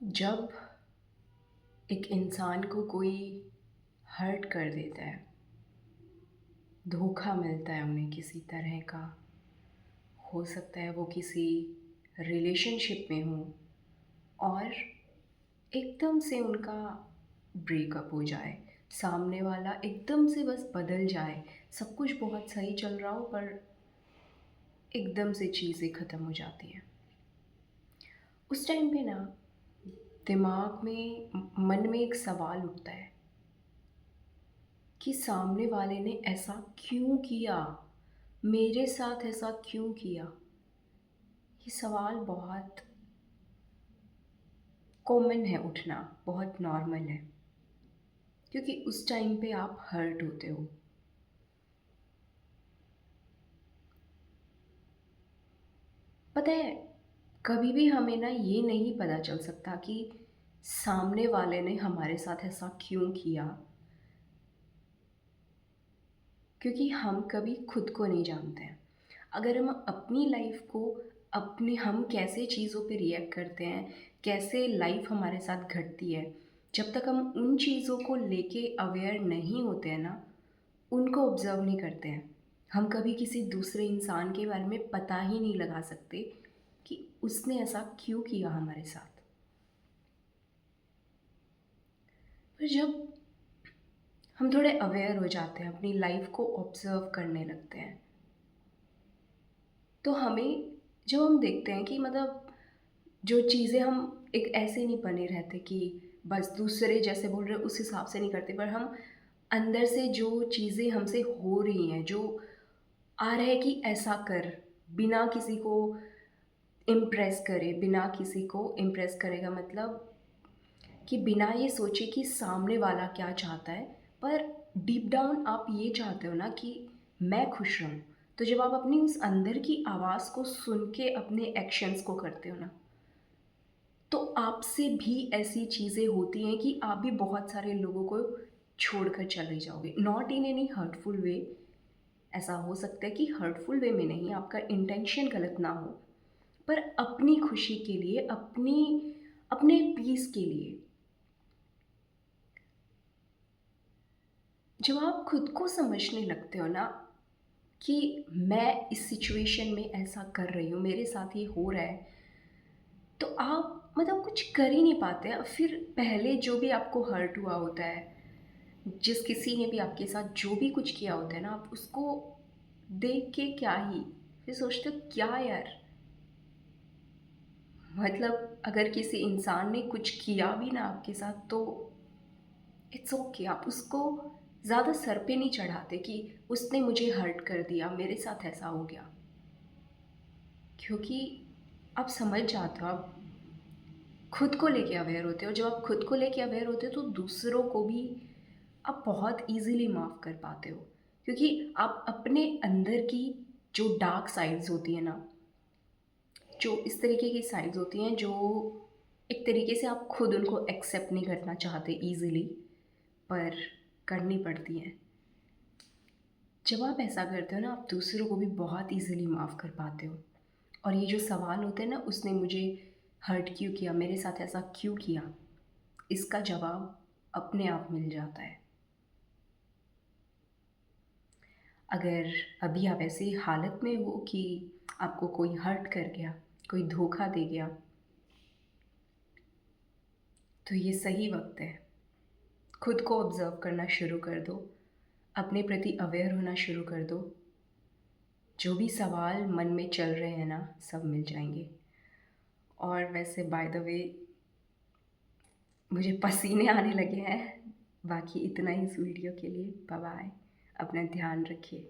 जब एक इंसान को कोई हर्ट कर देता है, धोखा मिलता है उन्हें किसी तरह का, हो सकता है वो किसी रिलेशनशिप में हो और एकदम से उनका ब्रेकअप हो जाए, सामने वाला एकदम से बस बदल जाए, सब कुछ बहुत सही चल रहा हो पर एकदम से चीज़ें ख़त्म हो जाती हैं। उस टाइम पे ना दिमाग में मन में एक सवाल उठता है कि सामने वाले ने ऐसा क्यों किया? मेरे साथ ऐसा क्यों किया? ये सवाल बहुत कॉमन है उठना, बहुत नॉर्मल है, क्योंकि उस टाइम पे आप हर्ट होते हो। पता है, कभी भी हमें ना ये नहीं पता चल सकता कि सामने वाले ने हमारे साथ ऐसा क्यों किया, क्योंकि हम कभी खुद को नहीं जानते हैं। अगर हम अपनी लाइफ को अपने हम कैसे चीज़ों पे रिएक्ट करते हैं, कैसे लाइफ हमारे साथ घटती है, जब तक हम उन चीज़ों को लेके अवेयर नहीं होते हैं ना, उनको ऑब्ज़र्व नहीं करते हैं, हम कभी किसी दूसरे इंसान के बारे में पता ही नहीं लगा सकते कि उसने ऐसा क्यों किया हमारे साथ। पर जब हम थोड़े अवेयर हो जाते हैं, अपनी लाइफ को ऑब्ज़र्व करने लगते हैं, तो हमें जब हम देखते हैं कि मतलब जो चीज़ें हम एक ऐसे नहीं बने रहते कि बस दूसरे जैसे बोल रहे हैं उस हिसाब से नहीं करते, पर हम अंदर से जो चीज़ें हमसे हो रही हैं, जो आ रहा है कि ऐसा कर, बिना किसी को इम्प्रेस करे, बिना किसी को इम्प्रेस करेगा मतलब कि बिना ये सोचे कि सामने वाला क्या चाहता है, पर डीप डाउन आप ये चाहते हो ना कि मैं खुश रहूँ। तो जब आप अपनी उस अंदर की आवाज़ को सुन के अपने एक्शंस को करते हो ना, तो आपसे भी ऐसी चीज़ें होती हैं कि आप भी बहुत सारे लोगों को छोड़कर चले जाओगे। नॉट इन एनी हर्टफुल वे, ऐसा हो सकता है कि हर्टफुल वे में नहीं, आपका इंटेंशन गलत ना हो, पर अपनी खुशी के लिए, अपने पीस के लिए। जब आप खुद को समझने लगते हो ना कि मैं इस सिचुएशन में ऐसा कर रही हूँ, मेरे साथ ये हो रहा है, तो आप मतलब कुछ कर ही नहीं पाते। फिर पहले जो भी आपको हर्ट हुआ होता है, जिस किसी ने भी आपके साथ जो भी कुछ किया होता है ना, आप उसको देख के क्या ही फिर सोचते हो क्या यार, मतलब अगर किसी इंसान ने कुछ किया भी ना आपके साथ तो इट्स ओके, आप उसको ज़्यादा सर पे नहीं चढ़ाते कि उसने मुझे हर्ट कर दिया, मेरे साथ ऐसा हो गया। क्योंकि आप समझ जाते हो, आप खुद को लेके अवेयर होते हो। जब आप खुद को लेके अवेयर होते हो तो दूसरों को भी आप बहुत ईज़िली माफ़ कर पाते हो। क्योंकि आप अपने अंदर की जो डार्क साइड्स होती हैं ना, जो इस तरीके की साइड्स होती हैं जो एक तरीके से आप खुद उनको एक्सेप्ट नहीं करना चाहते ईज़िली, पर करनी पड़ती हैं। जब आप ऐसा करते हो ना, आप दूसरों को भी बहुत ईज़िली माफ़ कर पाते हो। और ये जो सवाल होते हैं ना, उसने मुझे हर्ट क्यों किया, मेरे साथ ऐसा क्यों किया, इसका जवाब अपने आप मिल जाता है। अगर अभी आप ऐसी हालत में हो कि आपको कोई हर्ट कर गया, कोई धोखा दे गया, तो ये सही वक़्त है। खुद को ऑब्ज़र्व करना शुरू कर दो, अपने प्रति अवेयर होना शुरू कर दो। जो भी सवाल मन में चल रहे हैं ना, सब मिल जाएँगे। और वैसे बाय द वे मुझे पसीने आने लगे हैं। बाकी इतना ही इस वीडियो के लिए। Bye bye. अपना ध्यान रखिए।